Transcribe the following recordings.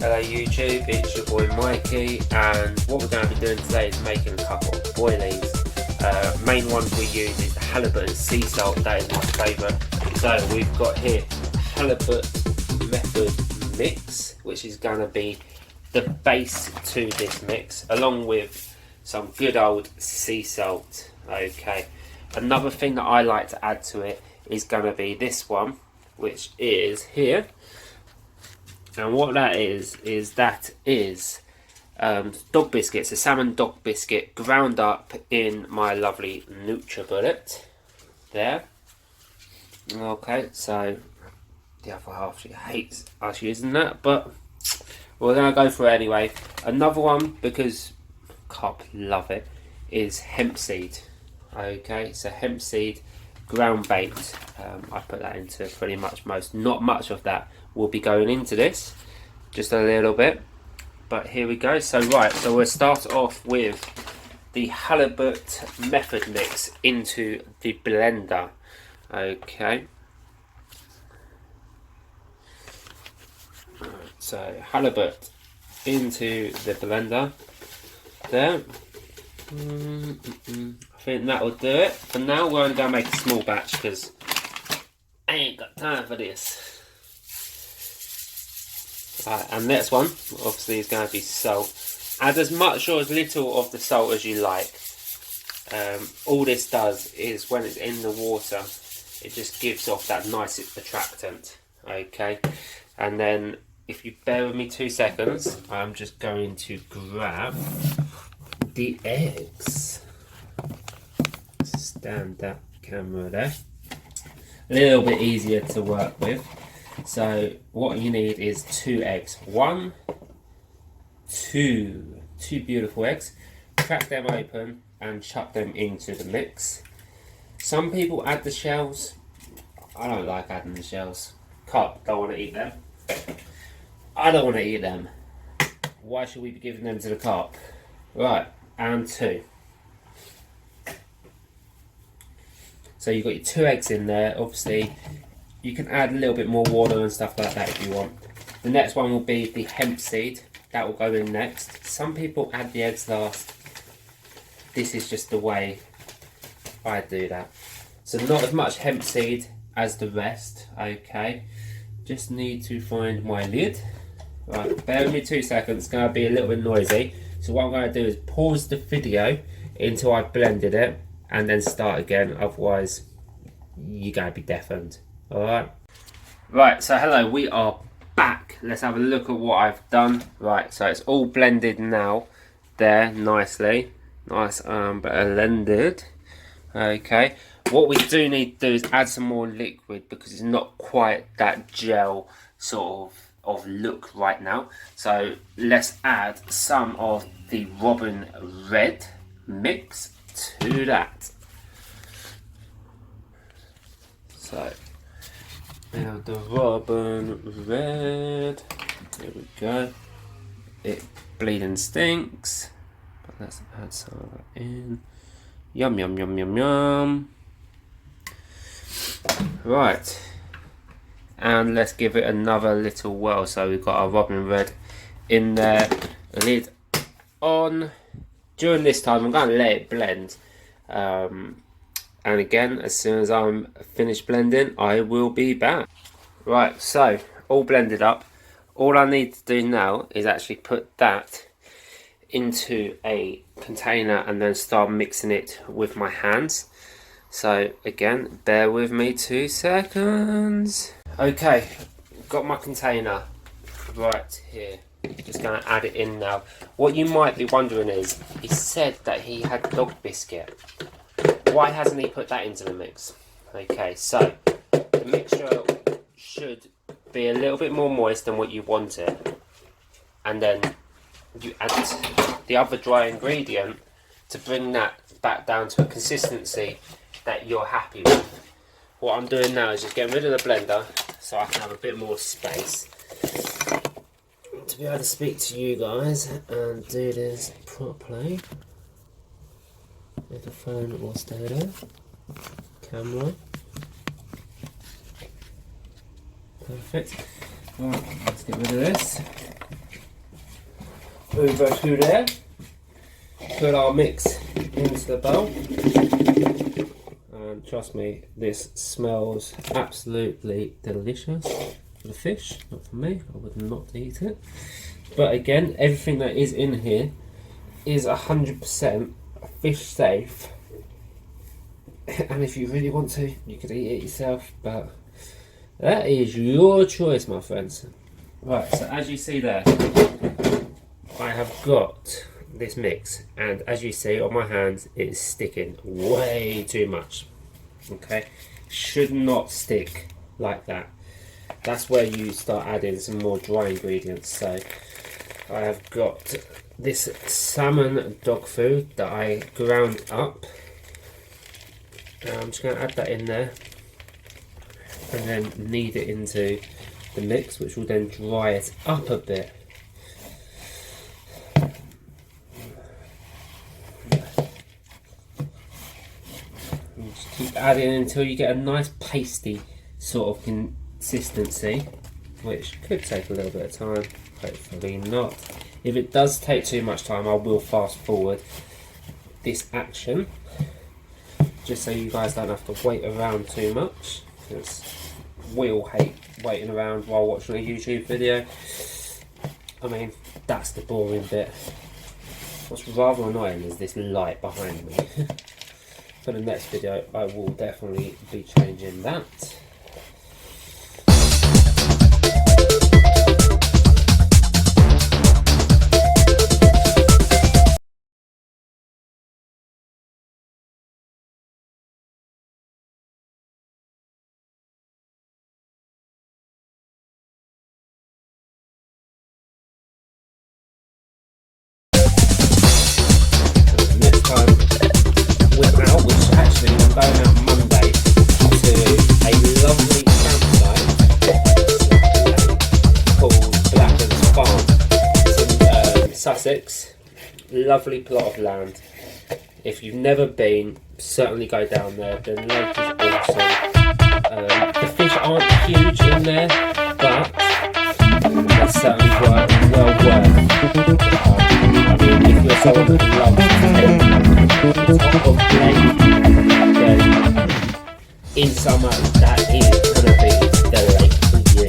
Hello YouTube, it's your boy Mikey, and what we're going to be doing today is making a couple of boilies. Main ones we use is the halibut and sea salt. That is my favourite. So we've got here halibut method mix, which is going to be the base to this mix, along with some good old sea salt. Okay, another thing that I like to add to it is going to be this one, which is here. And what that is dog biscuits, a salmon dog biscuit ground up in my lovely NutriBullet there. Okay, so the other half, she hates us using that, but we're going to go for it anyway. Another one, because cop love it, is hemp seed. Okay, so hemp seed ground baked. I put that into pretty much most, not much of that will be going into this, just a little bit, but here we go. So right, so we'll start off with the halibut method mix into the blender. Okay, so halibut into the blender there. I think that will do it for now. We're only going to make a small batch because I ain't got time for this. And next one obviously is going to be salt. Add as much or as little of the salt as you like. All this does is when it's in the water, it just gives off that nice attractant. Okay, and then if you bear with me 2 seconds, I'm just going to grab the eggs. Stand that camera there. A little bit easier to work with. So what you need is 2 eggs. 1, 2 beautiful eggs. Crack them open and chuck them into the mix. Some people add the shells. I don't like adding the shells. Don't want to eat them. I don't want to eat them. Why should we be giving them to the carp? Right, and 2. So you've got your 2 eggs in there. Obviously, you can add a little bit more water and stuff like that if you want. The next one will be the hemp seed. That will go in next. Some people add the eggs last. This is just the way I do that. So not as much hemp seed as the rest. Okay. Just need to find my lid. Right, bear with me 2 seconds. It's going to be a little bit noisy. So what I'm going to do is pause the video until I've blended it and then start again. Otherwise, you're going to be deafened. Alright. Right, so hello, we are back. Let's have a look at what I've done. Right, so it's all blended now. There, nicely. Nice, blended. Okay. What we do need to do is add some more liquid because it's not quite that gel sort of look right now. So let's add some of the Robin Red mix to that. So now the Robin Red, here we go. It bleeding stinks, but let's add some of that in. Yum yum yum yum yum. Right, and let's give it another little whirl. So we've got our Robin Red in there, lid on. During this time I'm going to let it blend, and again, as soon as I'm finished blending, I will be back. Right, so all blended up. All I need to do now is actually put that into a container and then start mixing it with my hands. So again, bear with me 2 seconds. Okay, got my container right here. Just going to add it in now. What you might be wondering is, he said that he had dog biscuit. Why hasn't he put that into the mix? Okay, so the mixture should be a little bit more moist than what you want it. And then you add the other dry ingredient to bring that back down to a consistency that you're happy with. What I'm doing now is just getting rid of the blender so I can have a bit more space to be able to speak to you guys and do this properly. If the phone will stay there. Camera. Perfect. Right, let's get rid of this. over to there. Put our mix into the bowl. And trust me, this smells absolutely delicious. For the fish, not for me, I would not eat it. But again, everything that is in here is 100% fish safe. And if you really want to, you could eat it yourself, but that is your choice, my friends. Right, so as you see there, I have got this mix, and as you see on my hands, it is sticking way too much. Okay, should not stick like that. That's where you start adding some more dry ingredients. So I have got this salmon dog food that I ground up. I'm just going to add that in there and then knead it into the mix, which will then dry it up a bit. And just keep adding until you get a nice pasty sort of consistency, which could take a little bit of time, hopefully not. If it does take too much time, I will fast forward this action, just so you guys don't have to wait around too much, because we all hate waiting around while watching a YouTube video. I mean, that's the boring bit. What's rather annoying is this light behind me. For the next video, I will definitely be changing that. Next time we're out, which actually I'm going out Monday to a lovely campsite called Blackman's Farm. It's in Sussex. Lovely plot of land. If you've never been, certainly go down there. The lake is awesome. The fish aren't huge in there, but they're certainly well worth. I mean, if you're someone who loves the top of lake, then in summer that is going to be the lake for you.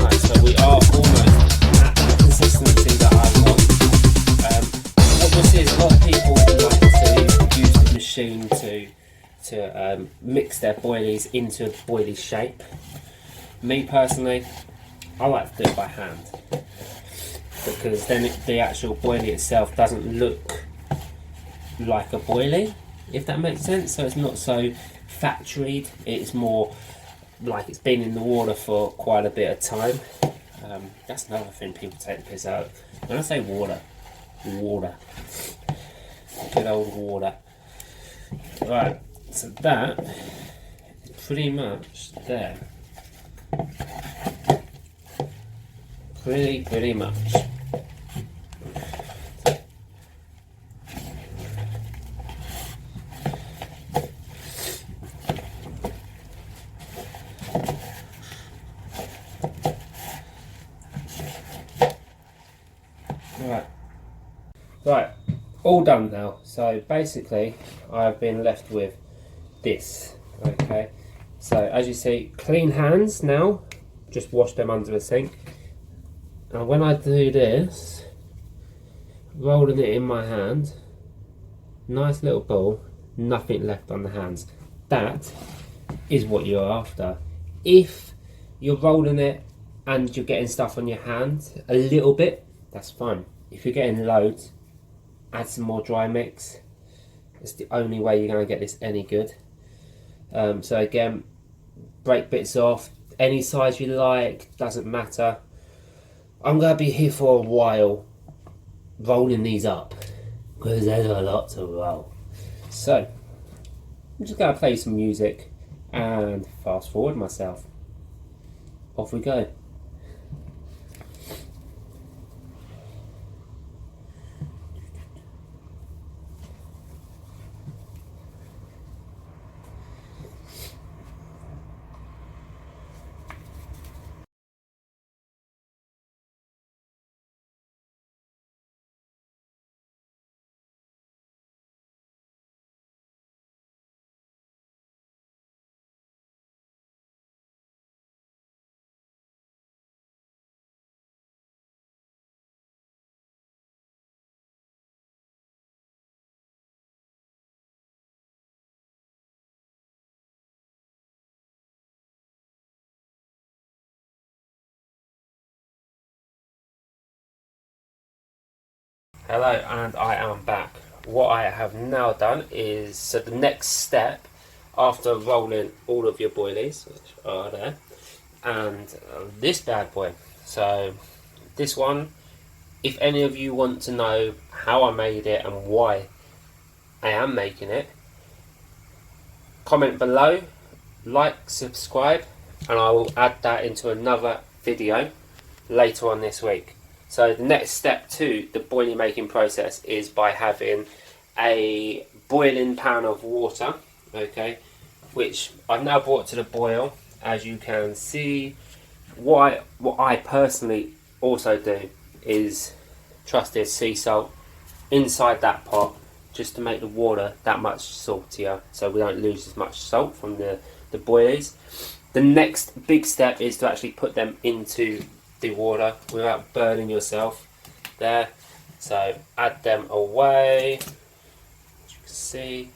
Right, so we are almost at the consistency that I want. What you'll see is a lot of people like to use the machine to mix their boilies into a boilie shape. Me personally, I like to do it by hand, because then the actual boilie itself doesn't look like a boilie, if that makes sense. So it's not so factoried, it's more like it's been in the water for quite a bit of time. That's another thing people take the piss out. When I say water, good old water. Right, so that is pretty much there. Pretty much. Right, all done now. So basically I've been left with this. Okay, so as you see, clean hands now, just wash them under the sink. And when I do this, rolling it in my hand, nice little ball, nothing left on the hands. That is what you're after. If you're rolling it and you're getting stuff on your hand a little bit, that's fine. If you're getting loads, add some more dry mix. It's the only way you're going to get this any good. So again, break bits off any size you like, doesn't matter. I'm going to be here for a while rolling these up, because there's a lot to roll. So I'm just going to play some music and fast forward myself. Off we go. Hello, and I am back. What I have now done is, so the next step after rolling all of your boilies, which are there, and this bad boy. So this one, if any of you want to know how I made it and why I am making it, comment below, like, subscribe, and I will add that into another video later on this week. So the next step to the boilie making process is by having a boiling pan of water, okay, which I've now brought to the boil. As you can see, what I personally also do is trusted sea salt inside that pot, just to make the water that much saltier, so we don't lose as much salt from the boilies. The next big step is to actually put them into the water without burning yourself there. So add them away. As you can see,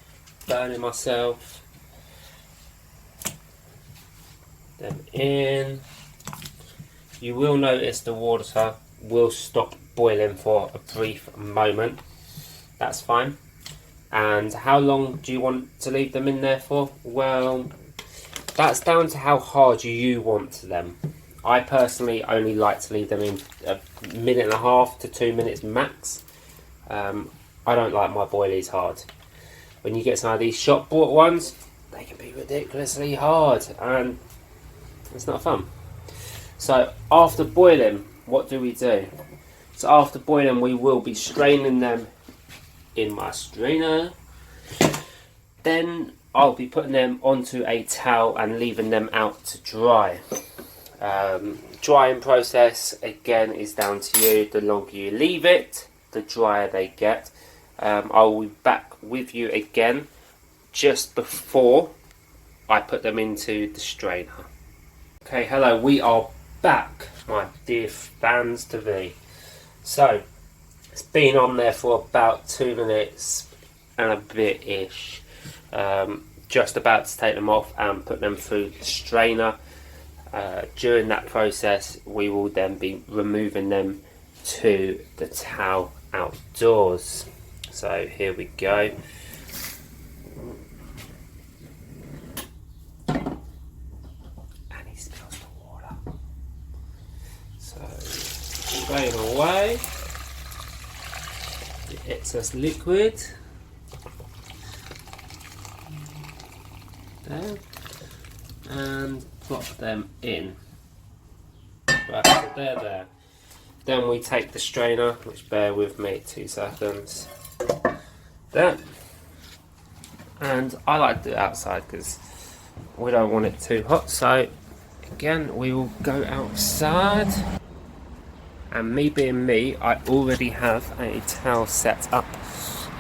burning myself. Them in. You will notice the water will stop boiling for a brief moment. That's fine. And how long do you want to leave them in there for? Well, that's down to how hard you want them. I personally only like to leave them in a minute and a half to 2 minutes max. I don't like my boilies hard. When you get some of these shop bought ones, they can be ridiculously hard and it's not fun. So after boiling, what do we do? So after boiling, we will be straining them in my strainer. Then I'll be putting them onto a towel and leaving them out to dry. Drying process again is down to you. The longer you leave it, the drier they get. I'll be back with you again just before I put them into the strainer. Okay, hello, we are back, my dear fans to be. So it's been on there for about 2 minutes and a bit ish. Just about to take them off and put them through the strainer. During that process, we will then be removing them to the towel outdoors. So here we go. And he spills the water. So strain away the excess liquid. There. And plop them in. Right, so they're there. Then we take the strainer, which bear with me 2 seconds. There. And I like to do it outside because we don't want it too hot. So again, we will go outside. And me being me, I already have a towel set up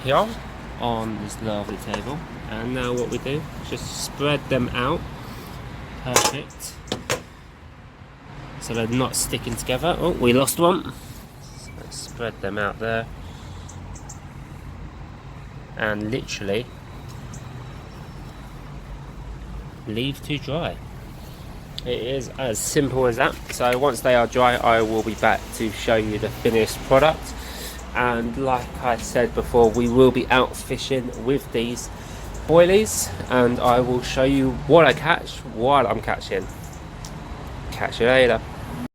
here on this lovely table. And now what we do is just spread them out. Perfect. So they're not sticking together. Oh, we lost one. So let's spread them out there. And literally leave to dry. It is as simple as that. So once they are dry, I will be back to show you the finished product. And like I said before, we will be out fishing with these boilies, and I will show you what I catch while I'm catching. Catch you later.